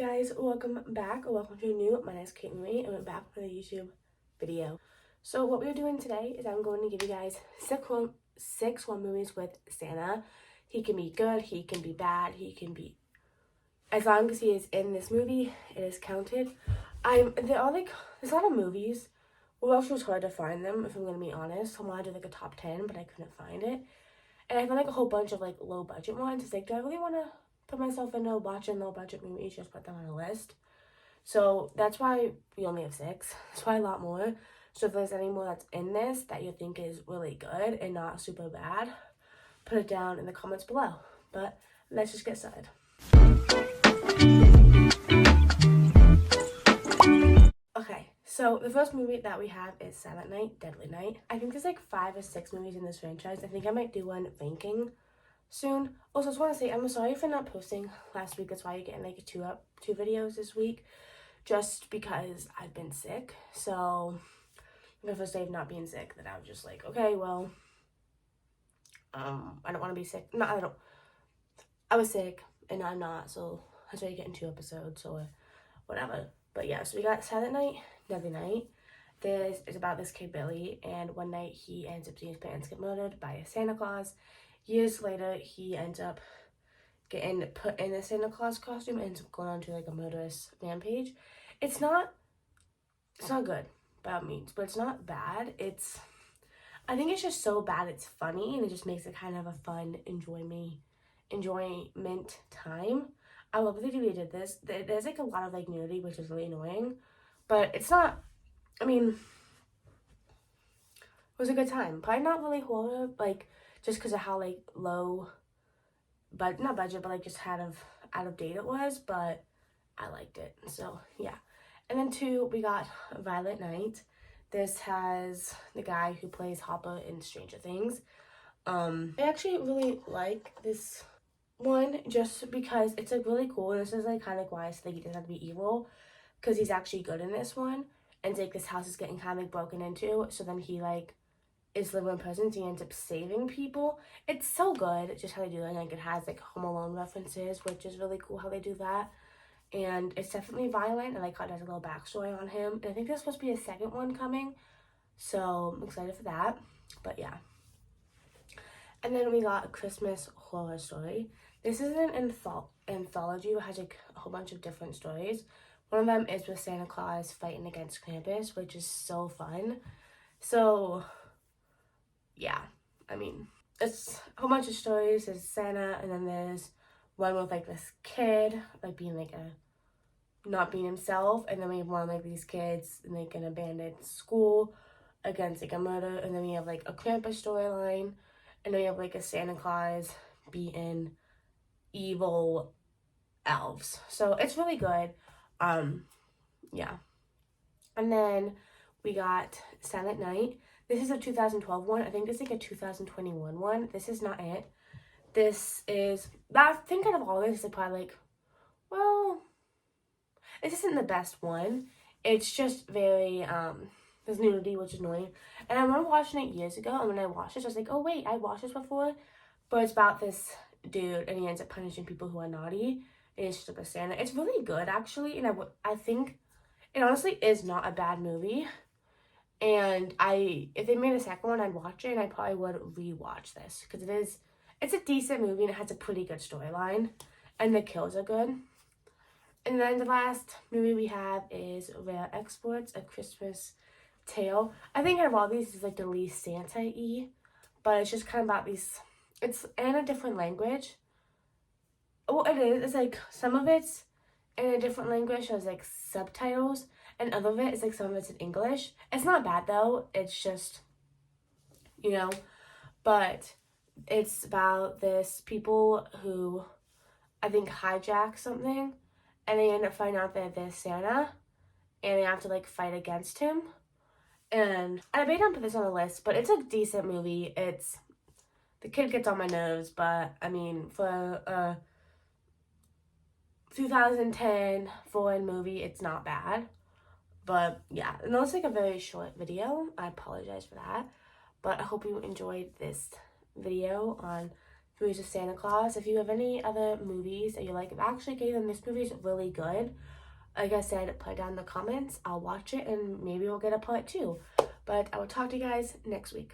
guys, welcome back, or welcome to a new, my name is Kate Marie, and we're back with a YouTube video. So what we're doing today is I'm going to give you guys six horror movies with Santa. He can be good, he can be bad, he can be, as long as he is in this movie, it is counted. There's a lot of movies. Well, also it's hard to find them, if I'm going to be honest. I wanted to do like a top 10, but I couldn't find it. And I found like a whole bunch of like low budget ones. It's like, do I really want to put myself into watching low budget movies, just put them on a list? So that's why we only have 6. That's why a lot more. So if there's any more that's in this that you think is really good and not super bad, put it down in the comments below. But let's just get started. Okay, so the first movie that we have is Silent Night, Deadly Night. I think there's like 5 or 6 movies in this franchise. I think I might do one ranking soon. Also, I just want to say I'm sorry for not posting last week. That's why you're getting like two videos this week, just because I've been sick. So the first day of not being sick, that I was just like, okay, well, I don't want to be sick. No, I was sick and I'm not, so that's why you're getting 2 episodes or whatever. But yeah, so we got Silent Night, Deadly Night. This is about this kid Billy, and one night he ends up seeing his parents get murdered by a Santa Claus. Years later, he ends up getting put in a Santa Claus costume and ends up going on to like a murderous rampage. It's not good by all means, but it's not bad. I think it's just so bad it's funny, and it just makes it kind of a fun enjoyment time. I love that they did this. There's like a lot of like nudity, which is really annoying, but it's not, I mean, it was a good time. Probably not really horror, like, just because of how like low, but not budget, but like just out of date it was, but I liked it. So yeah. And then 2, we got Violent Night. This has the guy who plays Hopper in Stranger Things. I actually really like this one just because it's like really cool, and this is like kind of why I think he doesn't have to be evil, because he's actually good in this one. And like this house is getting kind of like broken into, so then he like is living in prison, so he ends up saving people. It's so good, just how they do it. Like it has like Home Alone references, which is really cool how they do that. And it's definitely violent, and like it has a little backstory on him. And I think there's supposed to be a second one coming, so I'm excited for that. But yeah. And then we got A Christmas Horror Story. This is an anthology that has like a whole bunch of different stories. One of them is with Santa Claus fighting against Krampus, which is so fun. So yeah, I mean, it's a whole bunch of stories. There's Santa, and then there's one with like this kid like being like not being himself, and then we have one like these kids in like an abandoned school against like a murder, and then we have like a Krampus storyline, and then we have like a Santa Claus beating evil elves. So it's really good. Yeah. And then we got Silent Night. This is a 2012 one. I think it's like a 2021 one. This is not it. This is, I think out of all this, is probably like, well, this isn't the best one. It's just very, there's nudity, which is annoying. And I remember watching it years ago, and when I watched it, I was like, oh wait, I watched this before. But it's about this dude, and he ends up punishing people who are naughty. And it's just like a Santa. It's really good, actually, and I think it honestly is not a bad movie. And if they made a second one, I'd watch it, and I probably would rewatch this, because it's a decent movie, and it has a pretty good storyline, and the kills are good. And then the last movie we have is Rare Exports, A Christmas Tale. I think out of all these, is like the least Santa-y, but it's just kind of about these, it's in a different language. Well, it is, it's like, some of it's in a different language, so it's like subtitles, and other of it is like some of it's in English. It's not bad though, it's just, but it's about this people who, I think, hijack something, and they end up finding out that they're Santa, and they have to like fight against him. And I may not put this on the list, but it's a decent movie. The kid gets on my nerves, but I mean, for a 2010 foreign movie, it's not bad. But yeah, and that was like a very short video. I apologize for that, but I hope you enjoyed this video on movies of Santa Claus. If you have any other movies that you like, actually, Caitlin, this movie is really good. Like I said, put it down in the comments. I'll watch it and maybe we'll get a part 2. But I will talk to you guys next week.